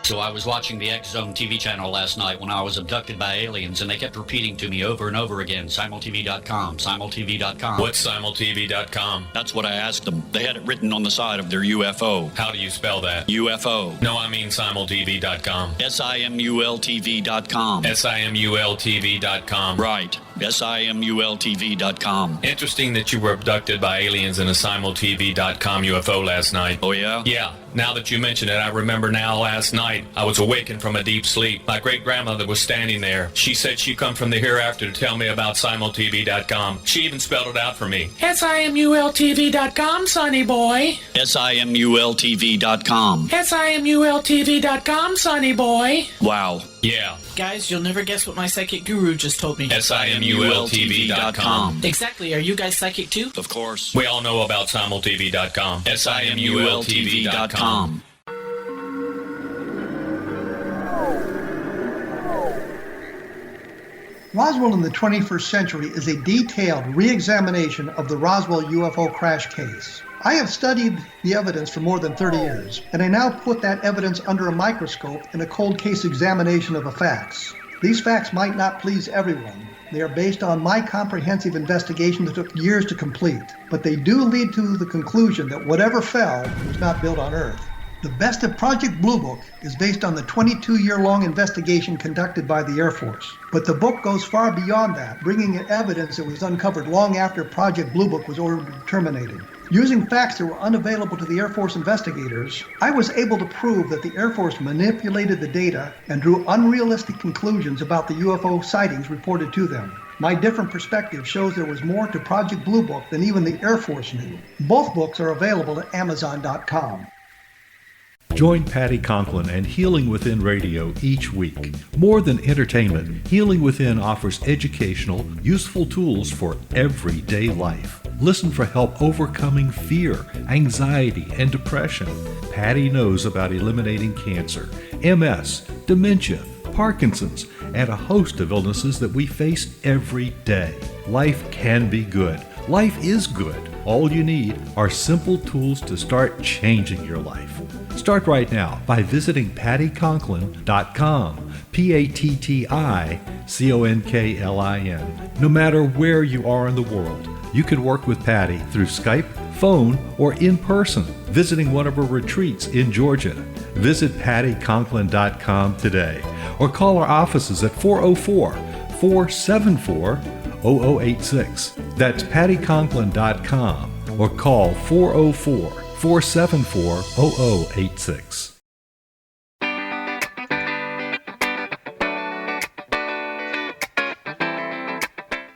So I was watching the X Zone TV channel last night when I was abducted by aliens, and they kept repeating to me over and over again, simultv.com, simultv.com. What's simultv.com? That's what I asked them. They had it written on the side of their UFO. How do you spell that? UFO. No, I mean simultv.com. simultv.com. simultv.com. Right. simultv.com. Interesting that you were abducted by aliens in a simultv.com UFO last night. Oh, yeah? Yeah. Now that you mention it, I remember now last night I was awakened from a deep sleep. My great-grandmother was standing there. She said she'd come from the hereafter to tell me about simultv.com. She even spelled it out for me. simultv.com, sonny boy. simultv.com. simultv.com, sonny boy. Wow. Yeah. Guys, you'll never guess what my psychic guru just told me. simultv.com. Exactly. Are you guys psychic too? Of course. We all know about simultv.com. simultv.com. Roswell in the 21st century is a detailed re-examination of the Roswell UFO crash case. I have studied the evidence for more than 30 years, and I now put that evidence under a microscope in a cold case examination of the facts. These facts might not please everyone. They are based on my comprehensive investigation that took years to complete, but they do lead to the conclusion that whatever fell was not built on Earth. The best of Project Blue Book is based on the 22-year-long investigation conducted by the Air Force. But the book goes far beyond that, bringing in evidence that was uncovered long after Project Blue Book was ordered terminated. Using facts that were unavailable to the Air Force investigators, I was able to prove that the Air Force manipulated the data and drew unrealistic conclusions about the UFO sightings reported to them. My different perspective shows there was more to Project Blue Book than even the Air Force knew. Both books are available at Amazon.com. Join Patty Conklin and Healing Within Radio each week. More than entertainment, Healing Within offers educational, useful tools for everyday life. Listen for help overcoming fear, anxiety, and depression. Patty knows about eliminating cancer, MS, dementia, Parkinson's, and a host of illnesses that we face every day. Life can be good. Life is good. All you need are simple tools to start changing your life. Start right now by visiting pattyconklin.com, PATTICONKLIN. No matter where you are in the world, you can work with Patty through Skype, phone, or in person, visiting one of her retreats in Georgia. Visit pattyconklin.com today or call our offices at 404-474-0086. That's pattyconklin.com or call 404-474-0086.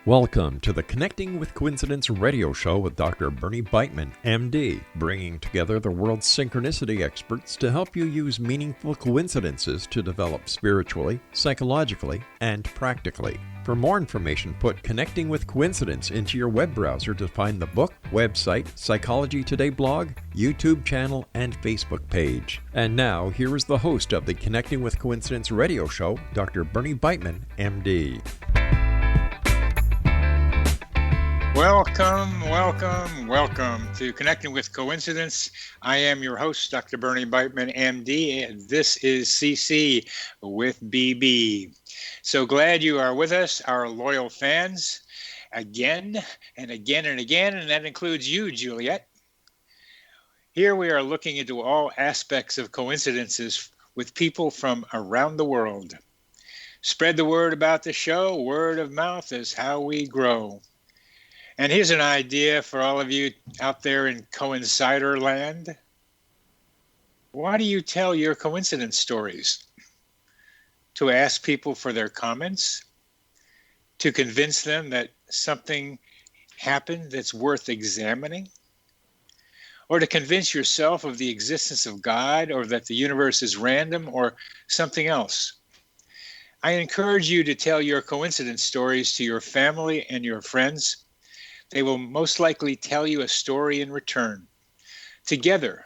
Welcome to the Connecting with Coincidence radio show with Dr. Bernie Beitman, MD, bringing together the world's synchronicity experts to help you use meaningful coincidences to develop spiritually, psychologically, and practically. For more information, put Connecting with Coincidence into your web browser to find the book, website, Psychology Today blog, YouTube channel, and Facebook page. And now, here is the host of the Connecting with Coincidence radio show, Dr. Bernie Beitman, MD. Welcome to Connecting with Coincidence. I am your host, Dr. Bernie Beitman, MD, and this is CC with BB. So glad you are with us, our loyal fans, again and again and again, and that includes you, Juliet. Here we are looking into all aspects of coincidences with people from around the world. Spread the word about the show. Word of mouth is how we grow. And here's an idea for all of you out there in coincider land. Why do you tell your coincidence stories? To ask people for their comments? To convince them that something happened that's worth examining? Or to convince yourself of the existence of God, or that the universe is random, or something else? I encourage you to tell your coincidence stories to your family and your friends. They will most likely tell you a story in return. Together,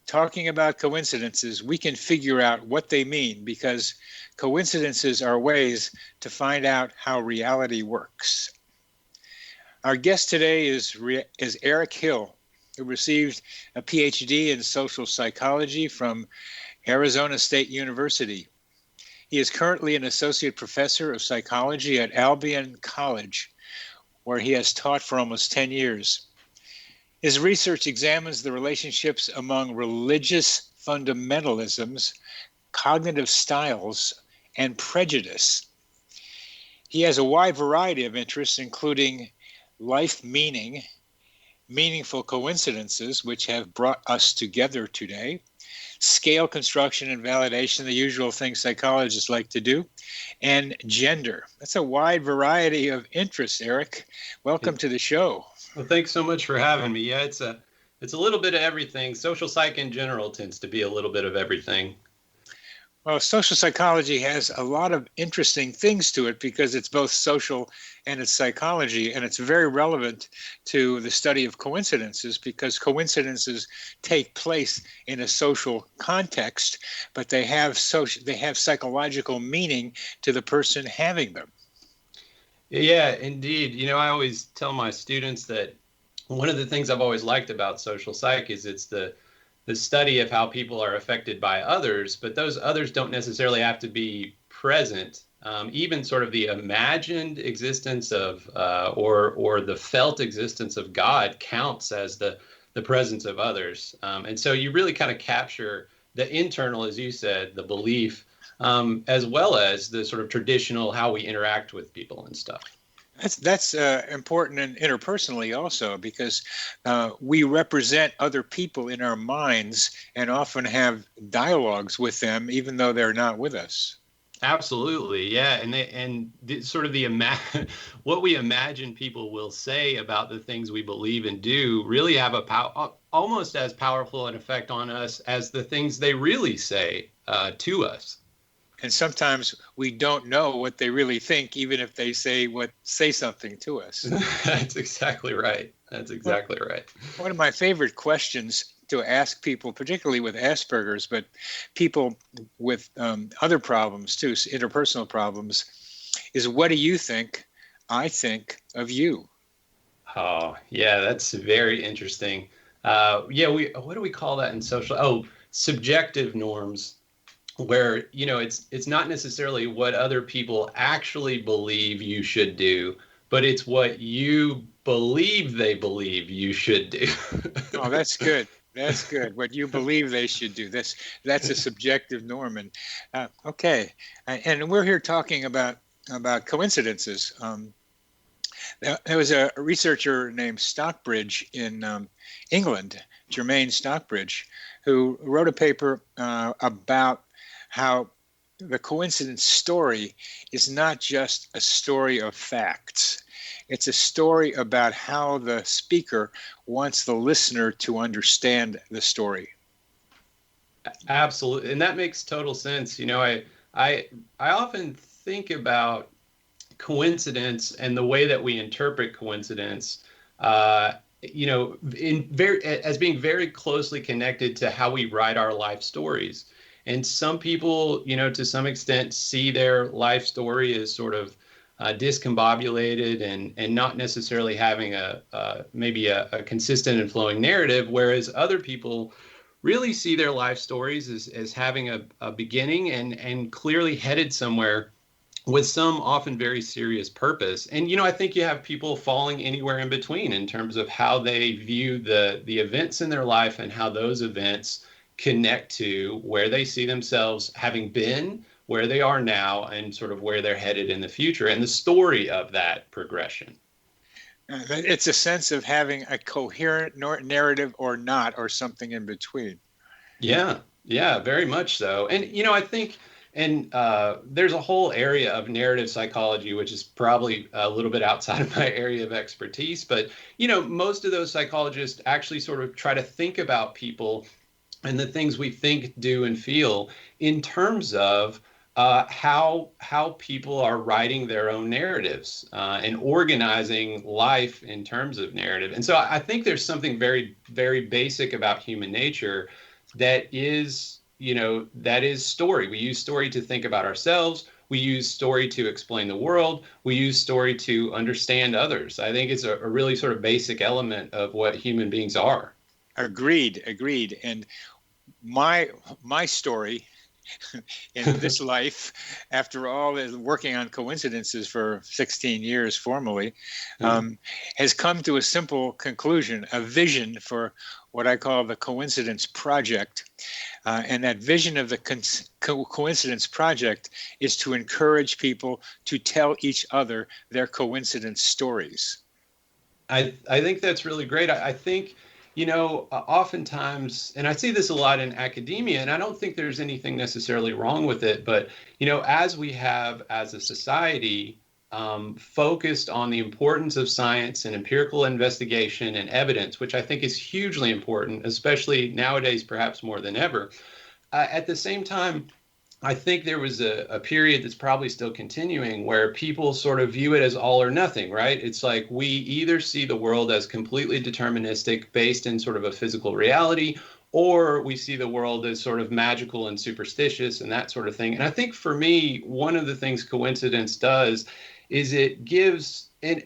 talking about coincidences, we can figure out what they mean, because coincidences are ways to find out how reality works. Our guest today is Eric Hill, who received a Ph.D. in social psychology from Arizona State University. He is currently an associate professor of psychology at Albion College, where he has taught for almost 10 years. His research examines the relationships among religious fundamentalisms, cognitive styles, and prejudice. He has a wide variety of interests, including life meaning, meaningful coincidences, which have brought us together today, scale construction and validation, the usual things psychologists like to do, and gender. That's a wide variety of interests, Eric. Welcome to the show. Well, thanks so much for having me. Yeah, it's a little bit of everything. Social psych in general tends to be a little bit of everything. Well, social psychology has a lot of interesting things to it because it's both social and it's psychology, and it's very relevant to the study of coincidences because coincidences take place in a social context, but they have psychological meaning to the person having them. Yeah, indeed. You know, I always tell my students that one of the things I've always liked about social psych is it's the study of how people are affected by others, but those others don't necessarily have to be present. Even sort of the imagined existence of or the felt existence of God counts as the presence of others. And so you really kind of capture the internal, as you said, the belief, as well as the sort of traditional how we interact with people and stuff. That's important and interpersonally also because we represent other people in our minds and often have dialogues with them even though they're not with us. Absolutely, yeah, sort of what we imagine people will say about the things we believe and do really have almost as powerful an effect on us as the things they really say to us. And sometimes we don't know what they really think, even if they say something to us. That's exactly right. Right. One of my favorite questions to ask people, particularly with Asperger's, but people with other problems too, interpersonal problems, is what do you think I think of you? Oh, yeah, that's very interesting. What do we call that in social? Oh, subjective norms. Where, you know, it's not necessarily what other people actually believe you should do, but it's what you believe they believe you should do. Oh, that's good. That's good. What you believe they should do. That's a subjective norm. And okay. And we're here talking about coincidences. There was a researcher named Stockbridge in England, Jermaine Stockbridge, who wrote a paper about how the coincidence story is not just a story of facts. It's a story about how the speaker wants the listener to understand the story. Absolutely. And that makes total sense. You know, I often think about coincidence and the way that we interpret coincidence, you know, as being very closely connected to how we write our life stories. And some people, you know, to some extent see their life story as sort of discombobulated and not necessarily having maybe a consistent and flowing narrative, whereas other people really see their life stories as having a beginning and clearly headed somewhere with some often very serious purpose. And, you know, I think you have people falling anywhere in between in terms of how they view the events in their life and how those events connect to where they see themselves having been, where they are now, and sort of where they're headed in the future, and the story of that progression. It's a sense of having a coherent narrative or not, or something in between. Yeah, very much so. And, you know, I think, there's a whole area of narrative psychology, which is probably a little bit outside of my area of expertise, but, you know, most of those psychologists actually sort of try to think about people and the things we think, do, and feel in terms of how people are writing their own narratives and organizing life in terms of narrative. And so I think there's something very, very basic about human nature that is, you know, that is story. We use story to think about ourselves. We use story to explain the world. We use story to understand others. I think it's a really sort of basic element of what human beings are. Agreed. And my story in this life, after all working on coincidences for 16 years formally, has come to a simple conclusion, a vision for what I call the Coincidence Project. And that vision of the Coincidence Project is to encourage people to tell each other their coincidence stories. I think that's really great. I think, oftentimes, and I see this a lot in academia, and I don't think there's anything necessarily wrong with it, but, as we have as a society focused on the importance of science and empirical investigation and evidence, which I think is hugely important, especially nowadays, perhaps more than ever. At the same time, I think there was a period that's probably still continuing where people sort of view it as all or nothing, right? It's like we either see the world as completely deterministic based in sort of a physical reality, or we see the world as sort of magical and superstitious and that sort of thing. And I think for me, one of the things coincidence does is it gives, and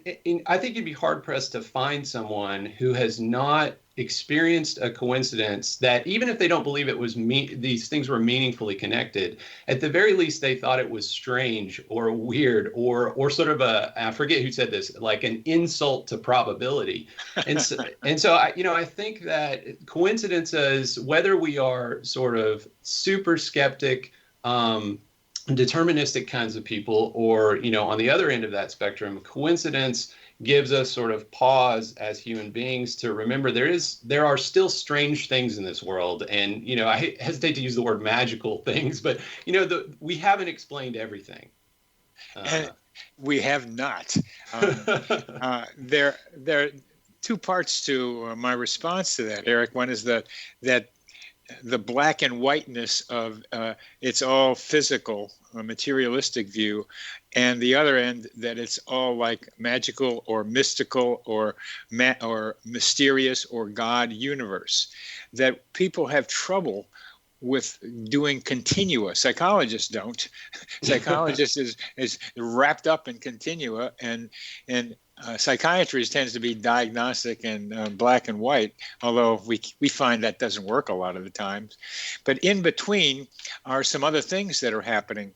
I think you'd be hard pressed to find someone who has not experienced a coincidence that, even if they don't believe it was these things were meaningfully connected, at the very least they thought it was strange or weird or sort of I forget who said this, like an insult to probability. And so I think that coincidences, whether we are sort of super skeptic, deterministic kinds of people, or on the other end of that spectrum, coincidence gives us sort of pause as human beings to remember there are still strange things in this world. And I hesitate to use the word magical things, but we haven't explained everything. We have not. There are two parts to my response to that, Eric. One is that the black and whiteness of it's all physical, a materialistic view, and the other end that it's all like magical or mystical or mysterious or God universe. That people have trouble with doing continua. Psychologists don't. Psychologists is wrapped up in continua, and psychiatry tends to be diagnostic and black and white, although we find that doesn't work a lot of the times. But in between are some other things that are happening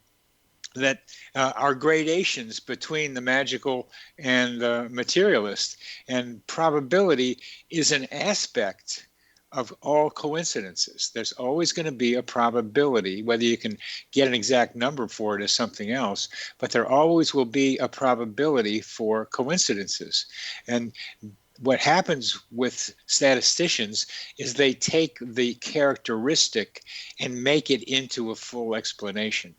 that are gradations between the magical and the materialist. And probability is an aspect of all coincidences. There's always going to be a probability. Whether you can get an exact number for it is something else, but there always will be a probability for coincidences. And what happens with statisticians is they take the characteristic and make it into a full explanation.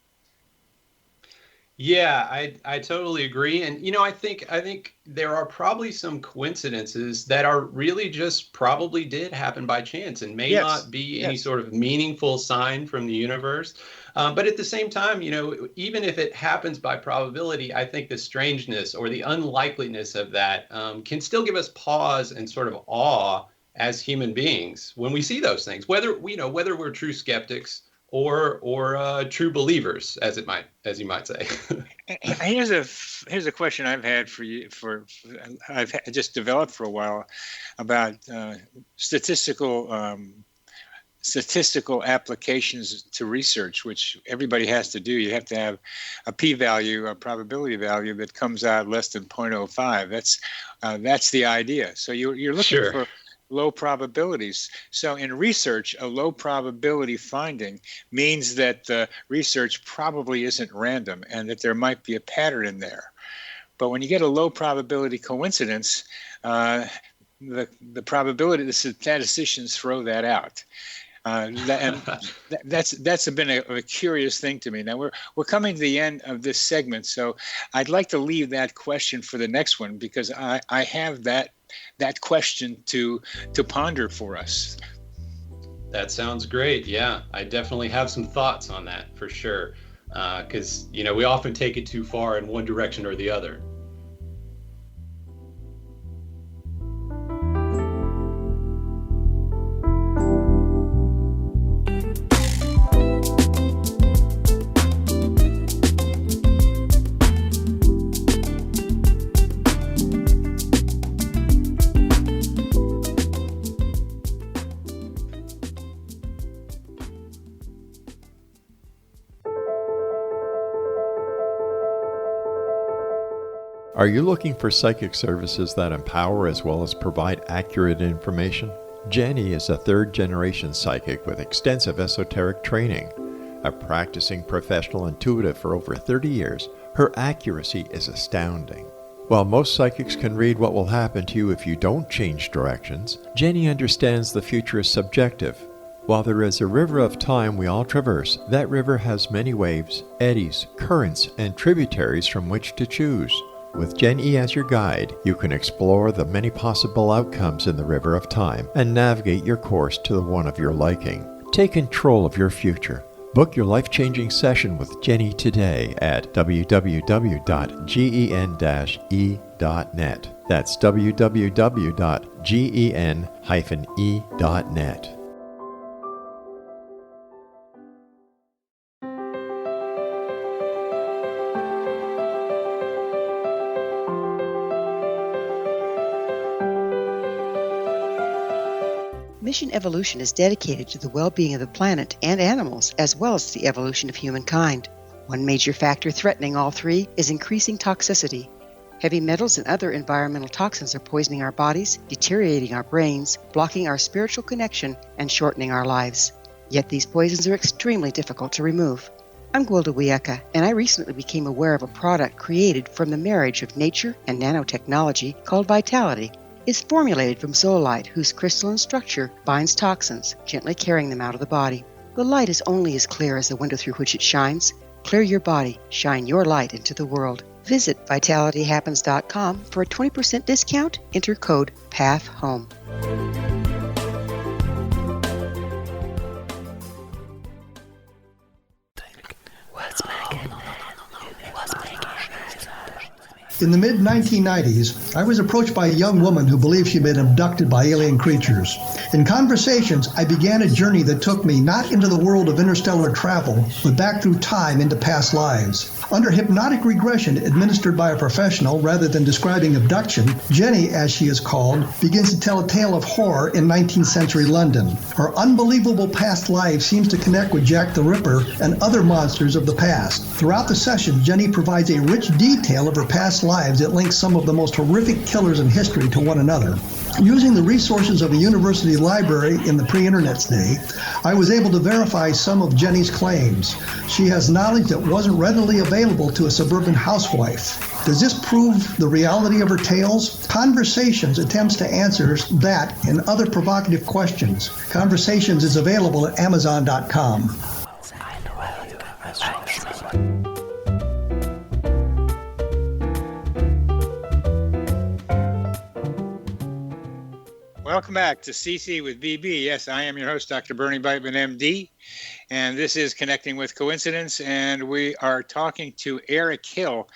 Yeah, I totally agree. And, I think there are probably some coincidences that are really just probably did happen by chance and may not be any sort of meaningful sign from the universe. But at the same time, even if it happens by probability, I think the strangeness or the unlikeliness of that can still give us pause and sort of awe as human beings when we see those things, whether we're true skeptics or true believers, as you might say. Here's a question I've had for you. I've just developed for a while about statistical applications to research, which everybody has to do. You have to have a p-value, a probability value that comes out less than 0.05. That's the idea. So you're looking for low probabilities. So in research, a low probability finding means that the research probably isn't random and that there might be a pattern in there. But when you get a low probability coincidence, the probability, the statisticians throw that out. And that's been a curious thing to me. Now we're coming to the end of this segment, so I'd like to leave that question for the next one, because I have that question to ponder for us. That sounds great. Yeah, I definitely have some thoughts on that for sure. Because we often take it too far in one direction or the other. Are you looking for psychic services that empower as well as provide accurate information? Jenny is a third-generation psychic with extensive esoteric training. A practicing professional intuitive for over 30 years, her accuracy is astounding. While most psychics can read what will happen to you if you don't change directions, Jenny understands the future is subjective. While there is a river of time we all traverse, that river has many waves, eddies, currents, and tributaries from which to choose. With Jenny as your guide, you can explore the many possible outcomes in the river of time and navigate your course to the one of your liking. Take control of your future. Book your life-changing session with Jenny today at www.gen-e.net. That's www.gen-e.net. Mission Evolution is dedicated to the well-being of the planet and animals, as well as the evolution of humankind. One major factor threatening all three is increasing toxicity. Heavy metals and other environmental toxins are poisoning our bodies, deteriorating our brains, blocking our spiritual connection, and shortening our lives. Yet these poisons are extremely difficult to remove. I'm Gwilda Wiyaka, and I recently became aware of a product created from the marriage of nature and nanotechnology called Vitality. It's formulated from zoolite, whose crystalline structure binds toxins, gently carrying them out of the body. The light is only as clear as the window through which it shines. Clear your body, shine your light into the world. Visit vitalityhappens.com for a 20% discount. Enter code PATHHOME. In the mid-1990s, I was approached by a young woman who believed she'd been abducted by alien creatures. In conversations, I began a journey that took me not into the world of interstellar travel, but back through time into past lives. Under hypnotic regression administered by a professional rather than describing abduction, Jenny, as she is called, begins to tell a tale of horror in 19th century London. Her unbelievable past life seems to connect with Jack the Ripper and other monsters of the past. Throughout the session, Jenny provides a rich detail of her past lives that links some of the most horrific killers in history to one another. Using the resources of a university library in the pre-internet's day, I was able to verify some of Jenny's claims. She has knowledge that wasn't readily available to a suburban housewife. Does this prove the reality of her tales? Conversations attempts to answer that and other provocative questions. Conversations is available at Amazon.com. Welcome back to CC with BB. Yes, I am your host, Dr. Bernie Beitman, MD, and this is Connecting with Coincidence, and we are talking to Eric Hill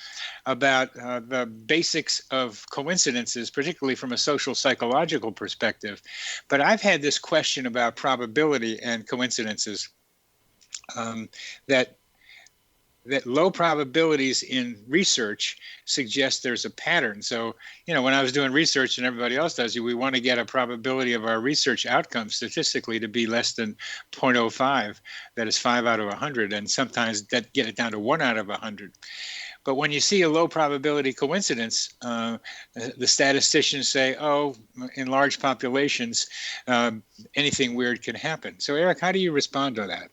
about the basics of coincidences, particularly from a social psychological perspective. But I've had this question about probability and coincidences, that low probabilities in research suggest there's a pattern. So, when I was doing research and everybody else does, we want to get a probability of our research outcomes statistically to be less than 0.05. That is 5 out of 100. And sometimes that get it down to 1 out of 100. But when you see a low probability coincidence, the statisticians say, in large populations, anything weird can happen. So, Eric, how do you respond to that?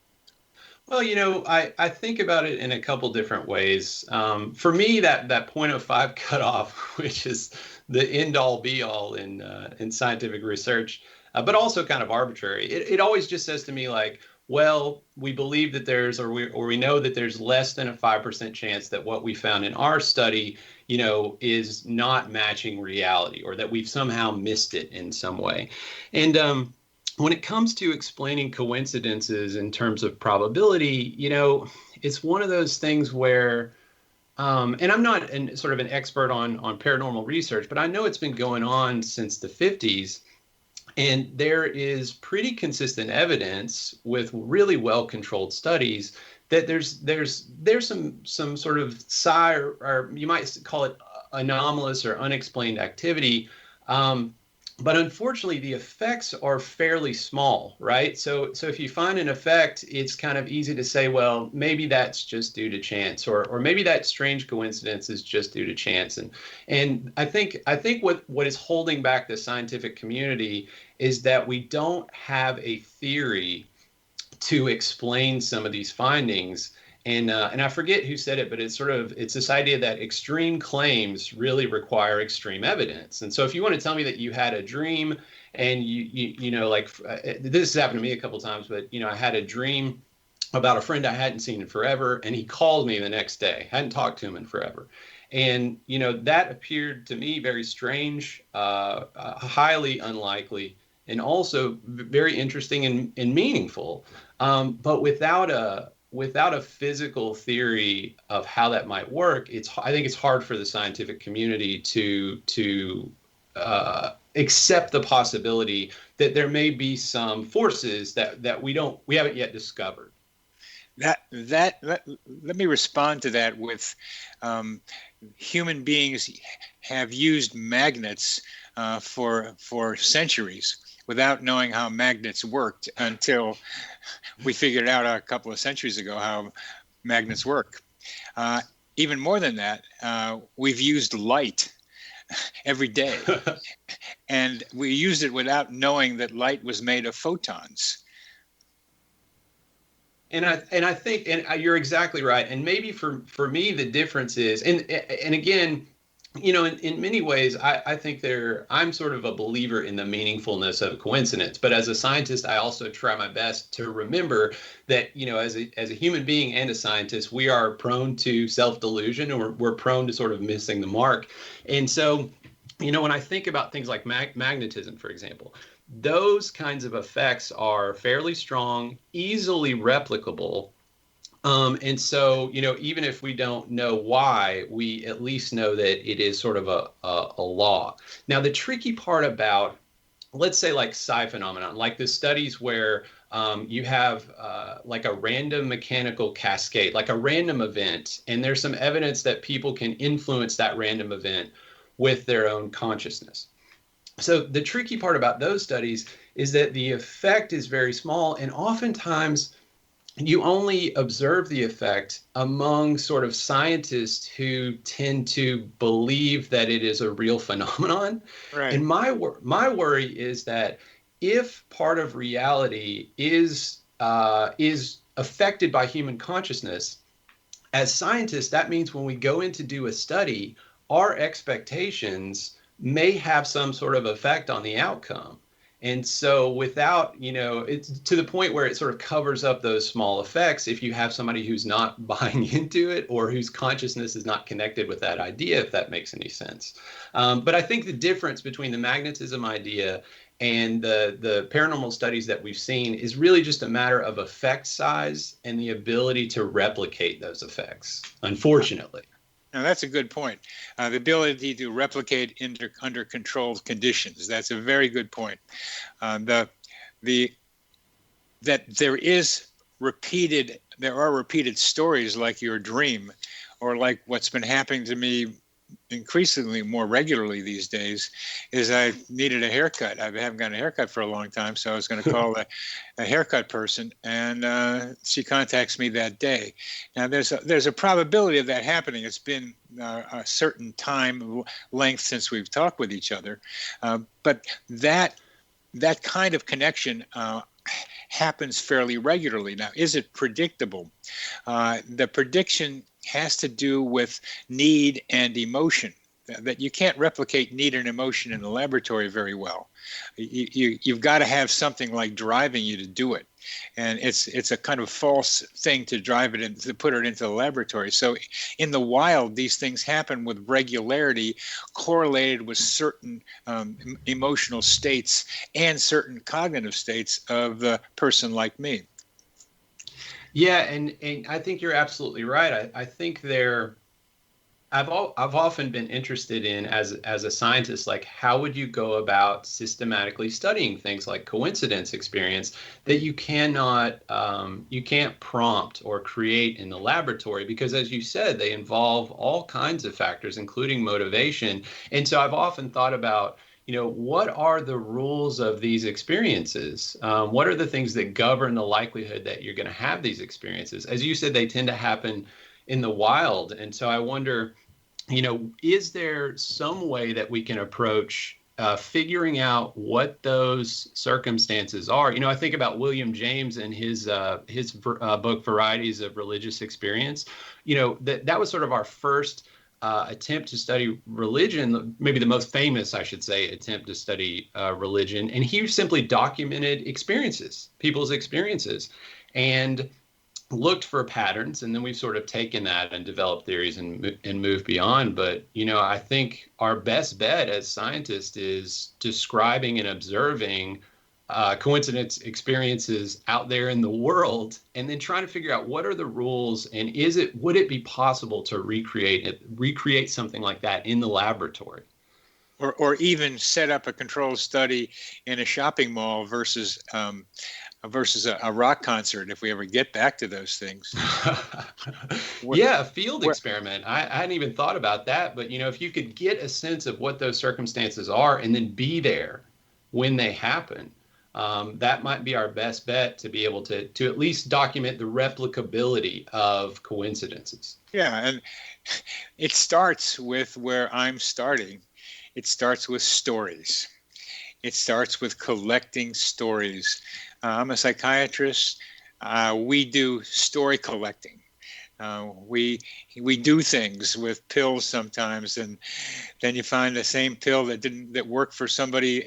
Well, I think about it in a couple different ways. For me, that 0.05 cutoff, which is the end-all be-all in scientific research, but also kind of arbitrary. It always just says to me like, well, we believe that we know that there's less than a 5% chance that what we found in our study, is not matching reality, or that we've somehow missed it in some way. And when it comes to explaining coincidences in terms of probability, it's one of those things where, and I'm not sort of an expert on paranormal research, but I know it's been going on since the 50s. And there is pretty consistent evidence with really well-controlled studies that there's some sort of psi, or you might call it anomalous or unexplained activity But unfortunately, the effects are fairly small, right? So if you find an effect, it's kind of easy to say, well, maybe that's just due to chance, or maybe that strange coincidence is just due to chance. And I think what is holding back the scientific community is that we don't have a theory to explain some of these findings. And I forget who said it, but it's this idea that extreme claims really require extreme evidence. And so if you want to tell me that you had a dream and you know, like this has happened to me a couple of times, but you know, I had a dream about a friend I hadn't seen in forever, and he called me the next day. Hadn't talked to him in forever. And you know, that appeared to me very strange, highly unlikely, and also very interesting and meaningful. But without a physical theory of how that might work, I think it's hard for the scientific community to accept the possibility that there may be some forces that we haven't yet discovered. Let me respond to that with human beings have used magnets for centuries without knowing how magnets worked until we figured out a couple of centuries ago how magnets work. Even more than that, we've used light every day, and we used it without knowing that light was made of photons. And I think you're exactly right. And maybe for me the difference is, and again, you know, in many ways, I think I'm sort of a believer in the meaningfulness of coincidence. But as a scientist, I also try my best to remember that, you know, as a human being and a scientist, we are prone to self-delusion, or we're prone to sort of missing the mark. And so, you know, when I think about things like magnetism, for example, those kinds of effects are fairly strong, easily replicable. And so, you know, even if we don't know why, we at least know that it is sort of a law. Now, the tricky part about, let's say, like psi phenomenon, like the studies where you have like a random mechanical cascade, like a random event, and there's some evidence that people can influence that random event with their own consciousness. So the tricky part about those studies is that the effect is very small, and oftentimes you only observe the effect among sort of scientists who tend to believe that it is a real phenomenon. Right. And my worry is that if part of reality is affected by human consciousness, as scientists, that means when we go in to do a study, our expectations may have some sort of effect on the outcome. And so without, you know, it's to the point where it sort of covers up those small effects if you have somebody who's not buying into it or whose consciousness is not connected with that idea, if that makes any sense. But I think the difference between the magnetism idea and the paranormal studies that we've seen is really just a matter of effect size and the ability to replicate those effects, unfortunately. Now, that's a good point. The ability to replicate under controlled conditions. That's a very good point. That there are repeated stories like your dream, or like what's been happening to me increasingly more regularly these days, is I needed a haircut. I haven't gotten a haircut for a long time, so I was going to call a haircut person, and she contacts me that day. Now, there's a probability of that happening. It's been a certain time length since we've talked with each other, but that kind of connection happens fairly regularly. Now, is it predictable? The prediction has to do with need and emotion. That you can't replicate need and emotion in the laboratory very well. You've got to have something like driving you to do it, and it's a kind of false thing to drive it in, to put it into the laboratory. So in the wild, these things happen with regularity, correlated with certain emotional states and certain cognitive states of the person like me. Yeah, and I think you're absolutely right. I think I've often been interested in, as a scientist, like how would you go about systematically studying things like coincidence experience that you can't prompt or create in the laboratory, because as you said, they involve all kinds of factors, including motivation. And so I've often thought about, what are the rules of these experiences? What are the things that govern the likelihood that you're going to have these experiences? As you said, they tend to happen in the wild. And so I wonder, is there some way that we can approach figuring out what those circumstances are? I think about William James and his book, Varieties of Religious Experience. That was sort of our first attempt to study religion, maybe the most famous, I should say, attempt to study religion. And he simply documented people's experiences, and looked for patterns. And then we've sort of taken that and developed theories and moved beyond. But, I think our best bet as scientists is describing and observing coincidence experiences out there in the world, and then trying to figure out what are the rules, and would it be possible to recreate something like that in the laboratory, or even set up a controlled study in a shopping mall versus a rock concert, if we ever get back to those things. Yeah, a field experiment. I hadn't even thought about that, but if you could get a sense of what those circumstances are and then be there when they happen, that might be our best bet to be able to at least document the replicability of coincidences. Yeah, and it starts with where I'm starting. It starts with stories. It starts with collecting stories. I'm a psychiatrist. We do story collecting. We do things with pills sometimes, and then you find the same pill that worked for somebody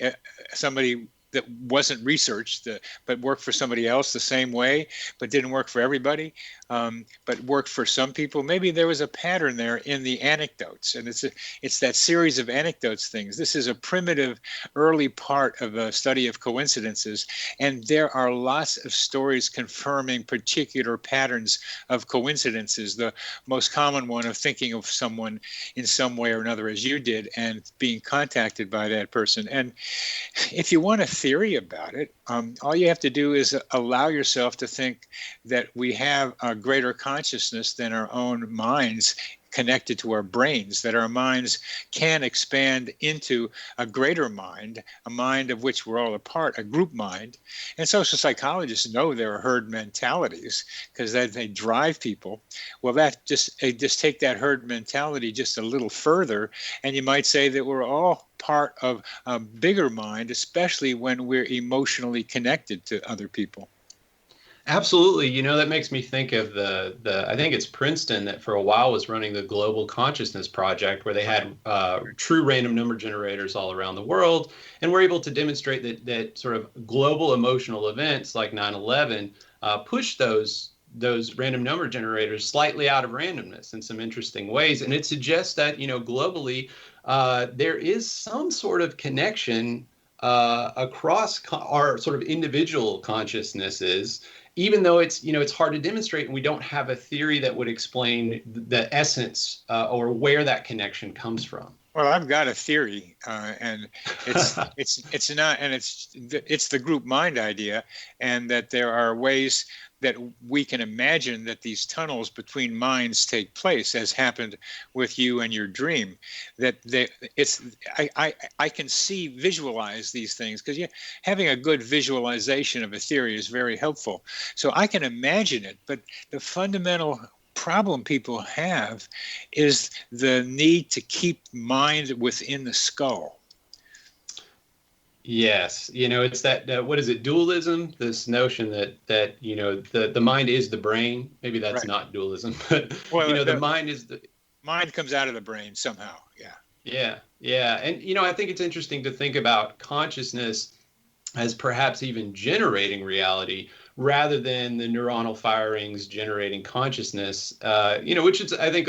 that wasn't researched, but worked for somebody else the same way, but didn't work for everybody, but worked for some people. Maybe there was a pattern there in the anecdotes, and it's that series of anecdotes things. This is a primitive early part of a study of coincidences, and there are lots of stories confirming particular patterns of coincidences. The most common one of thinking of someone in some way or another, as you did, and being contacted by that person. And if you want to theory about it, all you have to do is allow yourself to think that we have a greater consciousness than our own minds connected to our brains, that our minds can expand into a greater mind, a mind of which we're all a part, a group mind. And social psychologists know there are herd mentalities because they drive people. Well, just take that herd mentality just a little further, and you might say that we're all part of a bigger mind, especially when we're emotionally connected to other people. Absolutely. That makes me think of I think it's Princeton that for a while was running the Global Consciousness Project, where they had true random number generators all around the world, and were able to demonstrate that sort of global emotional events like 9/11 pushed those random number generators slightly out of randomness in some interesting ways. And it suggests that, globally, there is some sort of connection across our sort of individual consciousnesses, even though it's hard to demonstrate, and we don't have a theory that would explain the essence or where that connection comes from. Well, I've got a theory, and it's the group mind idea, and that there are ways that we can imagine that these tunnels between minds take place, as happened with you and your dream. That I can visualize these things, because having a good visualization of a theory is very helpful. So I can imagine it, but the fundamental problem people have is the need to keep mind within the skull. Yes, it's that what is it, dualism? This notion that the mind is the brain. Maybe that's right. Not dualism, but the mind is the mind comes out of the brain somehow. Yeah. And I think it's interesting to think about consciousness as perhaps even generating reality, rather than the neuronal firings generating consciousness, which is, I think,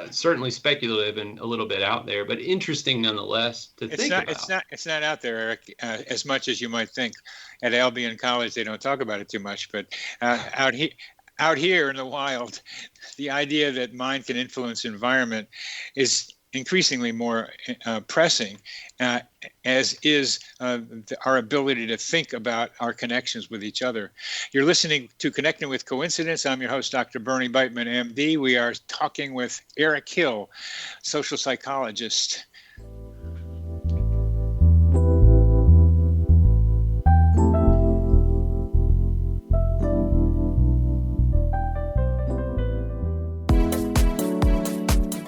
certainly speculative and a little bit out there, but interesting nonetheless to think about. It's not out there, Eric, as much as you might think. At Albion College, they don't talk about it too much, but out here in the wild, the idea that mind can influence environment is increasingly more pressing, as is our ability to think about our connections with each other. You're listening to Connecting with Coincidence. I'm your host, Dr. Bernie Beitman, MD. We are talking with Eric Hill, social psychologist.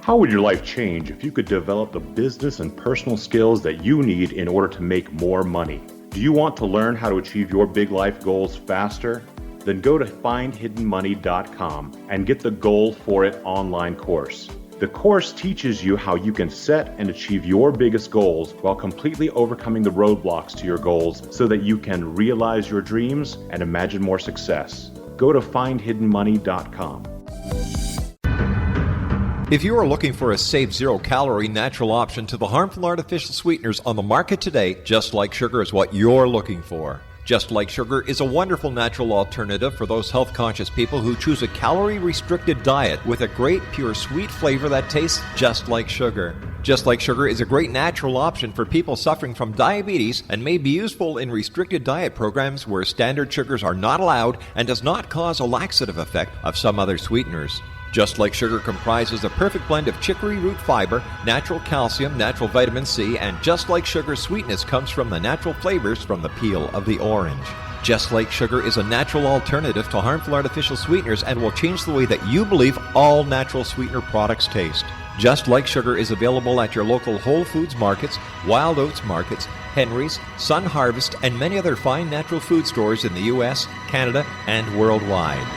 How would your life change if you could develop the business and personal skills that you need in order to make more money? Do you want to learn how to achieve your big life goals faster? Then go to findhiddenmoney.com and get the Goal for It online course. The course teaches you how you can set and achieve your biggest goals while completely overcoming the roadblocks to your goals so that you can realize your dreams and imagine more success. Go to findhiddenmoney.com. If you are looking for a safe, zero-calorie natural option to the harmful artificial sweeteners on the market today, Just Like Sugar is what you're looking for. Just Like Sugar is a wonderful natural alternative for those health-conscious people who choose a calorie-restricted diet with a great, pure, sweet flavor that tastes just like sugar. Just Like Sugar is a great natural option for people suffering from diabetes and may be useful in restricted diet programs where standard sugars are not allowed and does not cause a laxative effect of some other sweeteners. Just Like Sugar comprises a perfect blend of chicory root fiber, natural calcium, natural vitamin C, and Just Like Sugar's sweetness comes from the natural flavors from the peel of the orange. Just Like Sugar is a natural alternative to harmful artificial sweeteners and will change the way that you believe all natural sweetener products taste. Just Like Sugar is available at your local Whole Foods markets, Wild Oats markets, Henry's, Sun Harvest, and many other fine natural food stores in the U.S., Canada, and worldwide.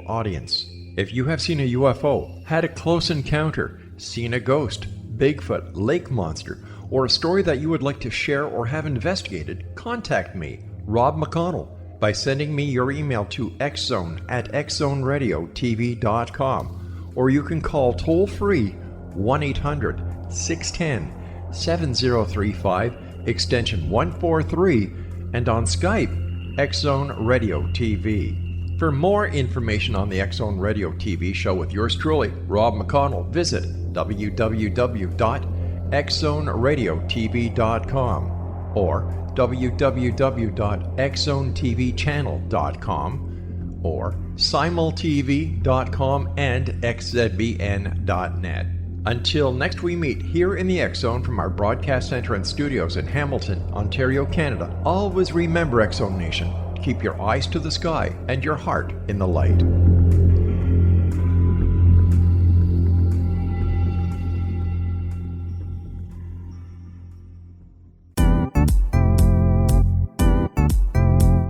Audience. If you have seen a UFO, had a close encounter, seen a ghost, Bigfoot, lake monster, or a story that you would like to share or have investigated, contact me, Rob McConnell, by sending me your email to xzone@xzoneradiotv.com, or you can call toll-free 1-800-610-7035, extension 143, and on Skype, X-Zone Radio TV. For more information on the X-Zone Radio TV show with yours truly, Rob McConnell, visit www.xzoneradiotv.com or www.xzonetvchannel.com or simultv.com and xzbn.net. Until next we meet here in the X-Zone from our broadcast center and studios in Hamilton, Ontario, Canada, always remember, X-Zone Nation, keep your eyes to the sky and your heart in the light.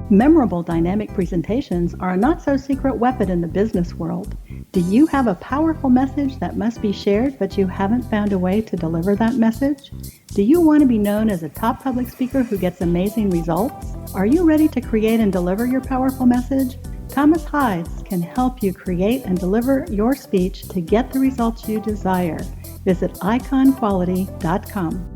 Memorable dynamic presentations are a not-so-secret weapon in the business world. Do you have a powerful message that must be shared, but you haven't found a way to deliver that message? Do you want to be known as a top public speaker who gets amazing results? Are you ready to create and deliver your powerful message? Thomas Hides can help you create and deliver your speech to get the results you desire. Visit iconquality.com.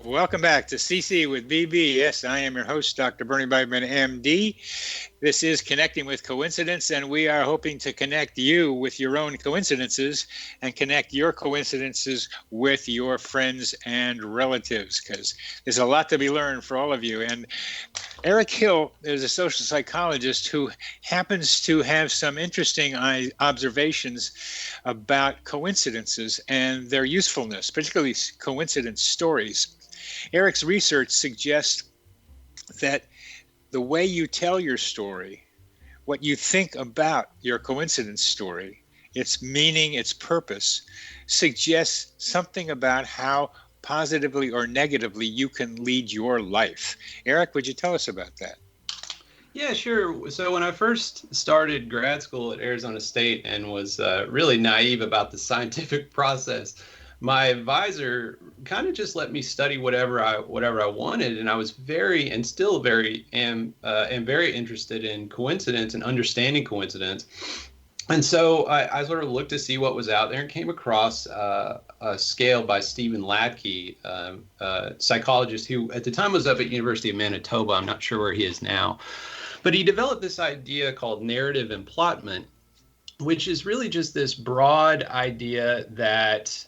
Welcome back to CC with BB. Yes, I am your host, Dr. Bernie Beitman, MD. This is Connecting with Coincidence, and we are hoping to connect you with your own coincidences and connect your coincidences with your friends and relatives, because there's a lot to be learned for all of you. And Eric Hill is a social psychologist who happens to have some interesting observations about coincidences and their usefulness, particularly coincidence stories. Eric's research suggests that the way you tell your story, what you think about your coincidence story, its meaning, its purpose, suggests something about how positively or negatively you can lead your life. Eric, would you tell us about that? Yeah, sure. So when I first started grad school at Arizona State and was really naive about the scientific process, my advisor kind of just let me study whatever I wanted, and I was very and still very am very interested in coincidence and understanding coincidence. And so I sort of looked to see what was out there and came across a scale by Stephen Latke, a psychologist who at the time was up at University of Manitoba. I'm not sure where he is now, but he developed this idea called narrative emplotment, which is really just this broad idea that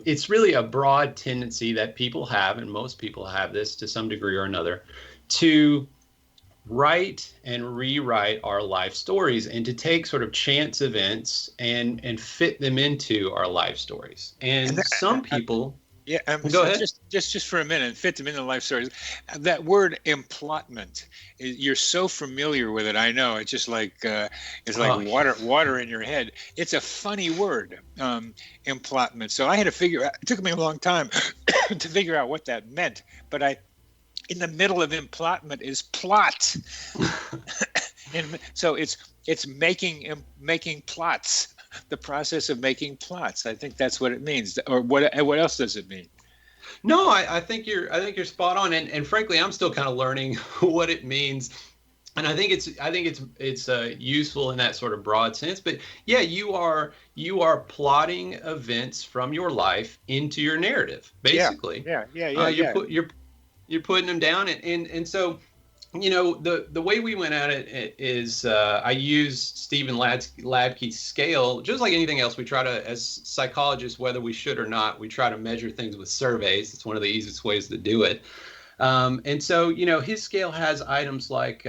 it's really a broad tendency that people have, and most people have this to some degree or another, to write and rewrite our life stories and to take sort of chance events and fit them into our life stories. And some people... Yeah, Go ahead. Just for a minute, fit them into life stories. That word implotment, you're so familiar with it. I know it's just like it's like water in your head. It's a funny word, implotment. So I had to figure out. It took me a long time to figure out what that meant. But in the middle of implotment is plot, and so it's making plots. The process of making plots. I think that's what it means. Or what else does it mean? No, I think you're spot on. And frankly, I'm still kind of learning what it means. And I think it's useful in that sort of broad sense. But yeah, you are plotting events from your life into your narrative, basically. Yeah. You're putting them down, and so, you know, the way we went at it is I use Stephen Labke's scale. Just like anything else, we try to, as psychologists, whether we should or not, we try to measure things with surveys. It's one of the easiest ways to do it. And so, you know, his scale has items like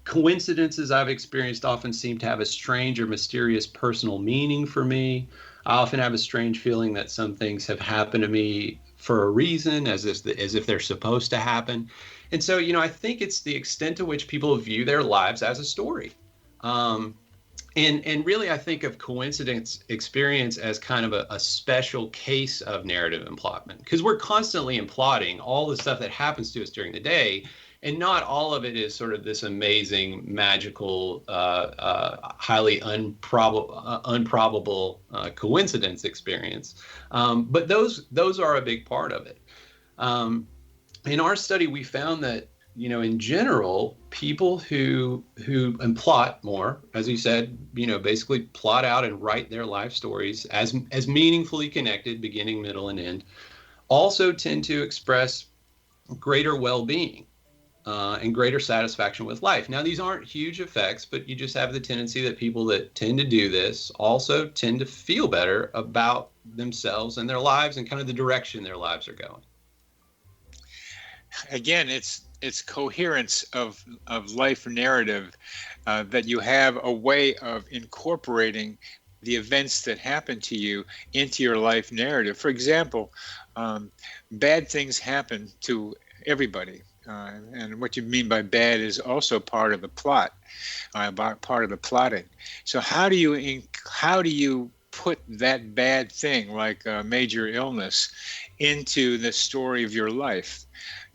coincidences I've experienced often seem to have a strange or mysterious personal meaning for me. I often have a strange feeling that some things have happened to me for a reason, as if they're supposed to happen. And so, you know, I think it's the extent to which people view their lives as a story. And really, I think of coincidence experience as kind of a special case of narrative implotment, because we're constantly implotting all the stuff that happens to us during the day. And not all of it is sort of this amazing, magical, highly improbable coincidence experience. But those are a big part of it. In our study, we found that, you know, in general, people who plot more, as you said, you know, basically plot out and write their life stories as meaningfully connected, beginning, middle, and end, also tend to express greater well-being and greater satisfaction with life. Now, these aren't huge effects, but you just have the tendency that people that tend to do this also tend to feel better about themselves and their lives and kind of the direction their lives are going. Again, it's coherence of life narrative, that you have a way of incorporating the events that happen to you into your life narrative. For example, bad things happen to everybody. And what you mean by bad is also part of the plot, part of the plotting. So how do you put that bad thing, like a major illness, into the story of your life?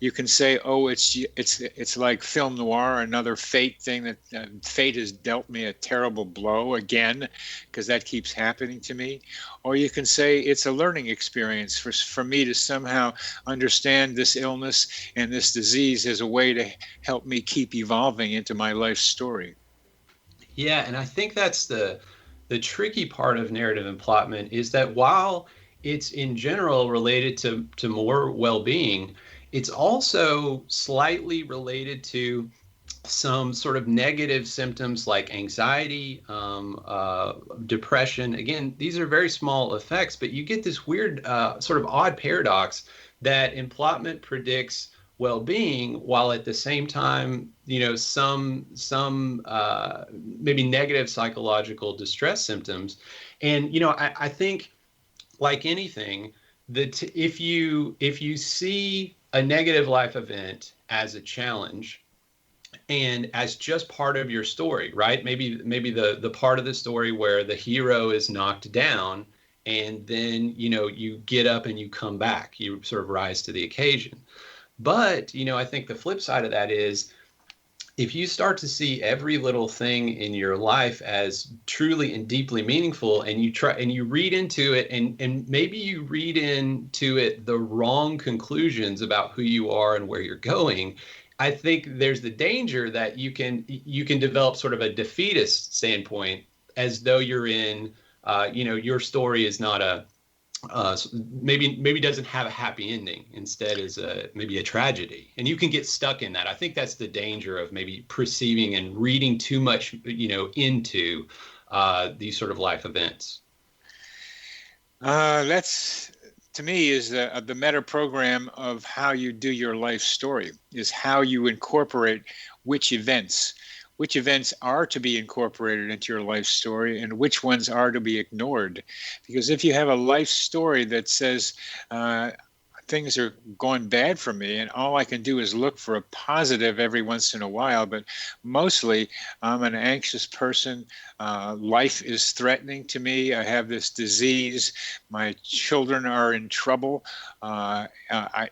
You can say, oh, it's like film noir, another fate thing, that fate has dealt me a terrible blow again, because that keeps happening to me. Or you can say it's a learning experience for me to somehow understand this illness and this disease as a way to help me keep evolving into my life story. Yeah, and I think that's the tricky part of narrative implotment, is that while it's in general related to more well-being, it's also slightly related to some sort of negative symptoms like anxiety, depression. Again, these are very small effects, but you get this weird sort of odd paradox that implotment predicts well-being, while at the same time, you know, some maybe negative psychological distress symptoms. And, you know, I think, like anything, that if you see a negative life event as a challenge and as just part of your story, right? Maybe the part of the story where the hero is knocked down and then, you know, you get up and you come back, you sort of rise to the occasion. But, you know, I think the flip side of that is, if you start to see every little thing in your life as truly and deeply meaningful, and you read into it, and maybe you read into it the wrong conclusions about who you are and where you're going, I think there's the danger that you can develop sort of a defeatist standpoint, as though you're in, you know, your story is not maybe doesn't have a happy ending, instead is maybe a tragedy, and you can get stuck in that. I think that's the danger of maybe perceiving and reading too much, you know, into these sort of life events. That's, to me, is the meta program of how you do your life story, is how you incorporate which events, which events are to be incorporated into your life story and which ones are to be ignored. Because if you have a life story that says, things are going bad for me, and all I can do is look for a positive every once in a while, but mostly I'm an anxious person. Life is threatening to me. I have this disease. My children are in trouble,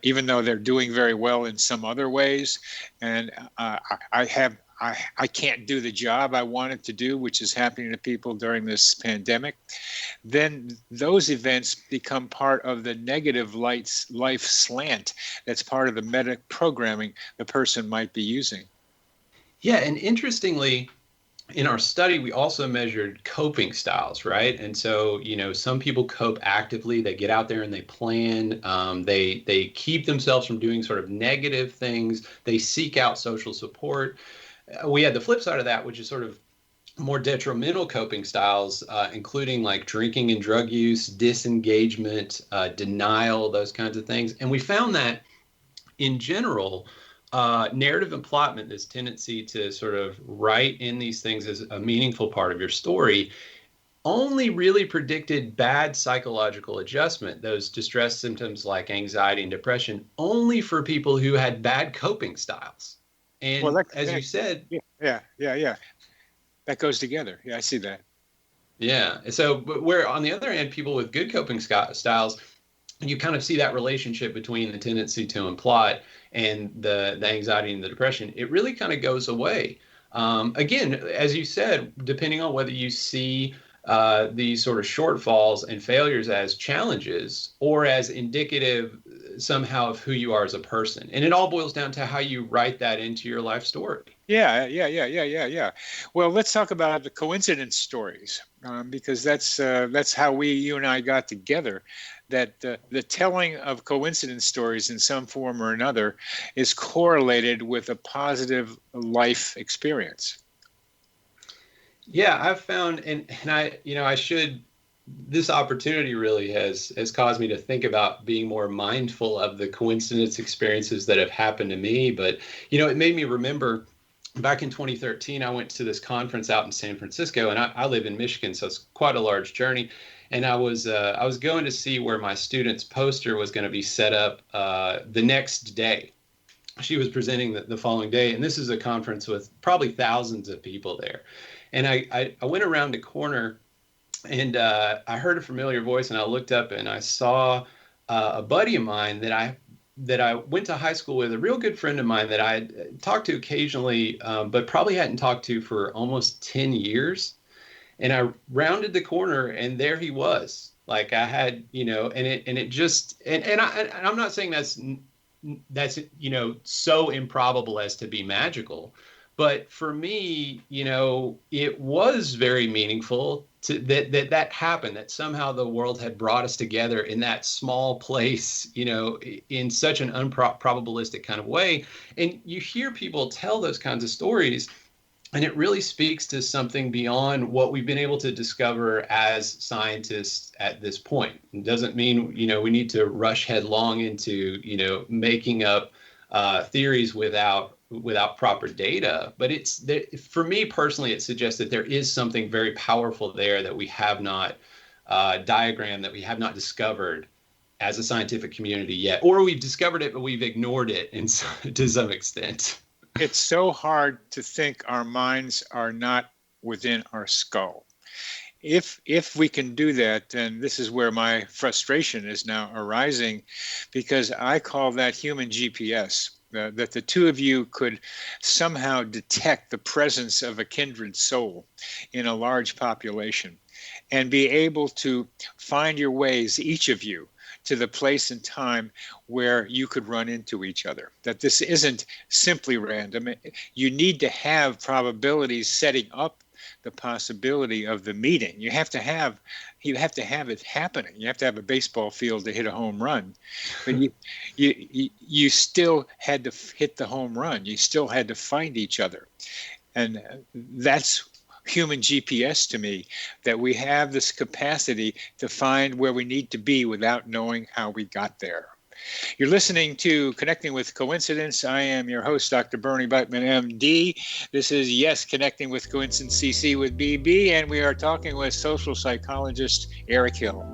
even though they're doing very well in some other ways. And I can't do the job I wanted to do, which is happening to people during this pandemic. Then those events become part of the negative life slant that's part of the meta programming the person might be using. Yeah, and interestingly, in our study, we also measured coping styles, right? And so, some people cope actively. They get out there and they plan. They keep themselves from doing sort of negative things. They seek out social support. We had the flip side of that, which is sort of more detrimental coping styles, including like drinking and drug use, disengagement, denial, those kinds of things. And we found that in general, narrative emplotment, this tendency to sort of write in these things as a meaningful part of your story, only really predicted bad psychological adjustment, those distress symptoms like anxiety and depression, only for people who had bad coping styles. And as you said, yeah, that goes together. Yeah, I see that. Yeah. So, but where on the other hand, people with good coping styles, you kind of see that relationship between the tendency to implot and the anxiety and the depression. It really kind of goes away. Again, as you said, depending on whether you see these sort of shortfalls and failures as challenges or as indicative somehow of who you are as a person. And it all boils down to how you write that into your life story. Yeah. Well, let's talk about the coincidence stories, because that's how you and I got together. That the telling of coincidence stories in some form or another is correlated with a positive life experience. Yeah, I've found, and I should, this opportunity really has caused me to think about being more mindful of the coincidence experiences that have happened to me. But, it made me remember back in 2013, I went to this conference out in San Francisco, and I live in Michigan, so it's quite a large journey. And I was going to see where my student's poster was going to be set up the next day. She was presenting the following day, and this is a conference with probably thousands of people there. And I went around the corner, and I heard a familiar voice, and I looked up, and I saw a buddy of mine that I went to high school with, a real good friend of mine that I talked to occasionally, but probably hadn't talked to for almost 10 years. And I rounded the corner, and there he was. Like I had, and I'm not saying that's so improbable as to be magical, but for me, it was very meaningful that happened, that somehow the world had brought us together in that small place, in such an unprobabilistic kind of way. And you hear people tell those kinds of stories, and it really speaks to something beyond what we've been able to discover as scientists at this point. It doesn't mean, we need to rush headlong into, making up theories without proper data. But for me personally, it suggests that there is something very powerful there that we have not diagrammed, that we have not discovered as a scientific community yet. Or we've discovered it, but we've ignored it to some extent. It's so hard to think our minds are not within our skull. If we can do that, then this is where my frustration is now arising, because I call that human GPS, that the two of you could somehow detect the presence of a kindred soul in a large population and be able to find your ways, each of you, to the place and time where you could run into each other. That this isn't simply random. You need to have probabilities setting up the possibility of the meeting. You have to have it happening. You have to have a baseball field to hit a home run. But you still had to hit the home run. You still had to find each other. And that's human GPS to me, that we have this capacity to find where we need to be without knowing how we got there. You're listening to Connecting with Coincidence. I am your host, Dr. Bernie Beitman, MD. This is, yes, Connecting with Coincidence CC with BB, and we are talking with social psychologist Eric Hill.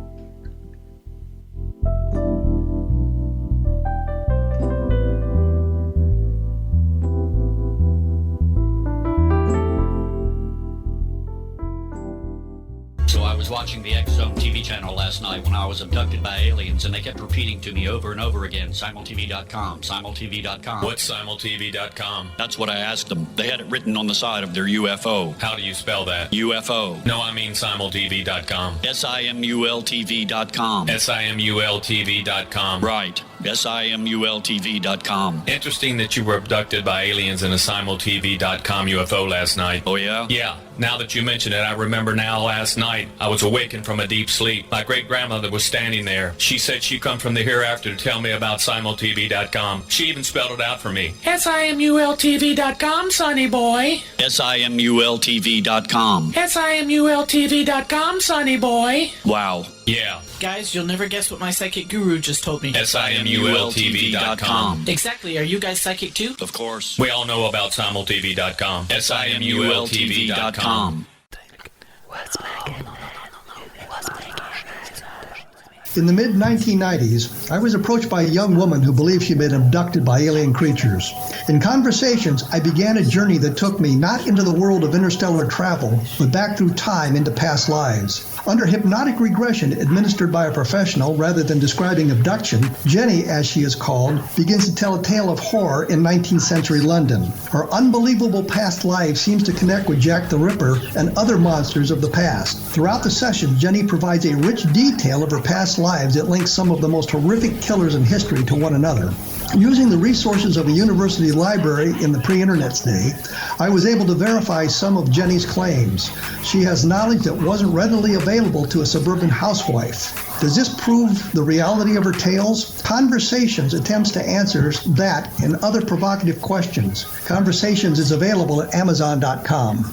I was watching the X Zone TV channel last night when I was abducted by aliens, and they kept repeating to me over and over again, simultv.com, simultv.com. What's simultv.com? That's what I asked them. They had it written on the side of their UFO. How do you spell that? UFO. No, I mean simultv.com. simultv.com. simultv.com. Right. simultv.com. Interesting that you were abducted by aliens in a simultv.com UFO last night. Oh, yeah? Yeah. Now that you mention it, I remember now last night I was awakened from a deep sleep. My great-grandmother was standing there. She said she come from the hereafter to tell me about simultv.com. She even spelled it out for me. simultv.com, sonny boy. simultv.com. simultv.com, sonny boy. Wow. Yeah. Guys, you'll never guess what my psychic guru just told me. simultv.com. Exactly. Are you guys psychic too? Of course. We all know about simultv.com. simultv.com. In the mid-1990s, I was approached by a young woman who believed she'd been abducted by alien creatures. In conversations, I began a journey that took me not into the world of interstellar travel, but back through time into past lives. Under hypnotic regression administered by a professional rather than describing abduction, Jenny, as she is called, begins to tell a tale of horror in 19th century London. Her unbelievable past life seems to connect with Jack the Ripper and other monsters of the past. Throughout the session, Jenny provides a rich detail of her past lives that links some of the most horrific killers in history to one another. Using the resources of a university library in the pre-internet day, I was able to verify some of Jenny's claims. She has knowledge that wasn't readily available to a suburban housewife. Does this prove the reality of her tales? Conversations attempts to answer that and other provocative questions. Conversations is available at Amazon.com.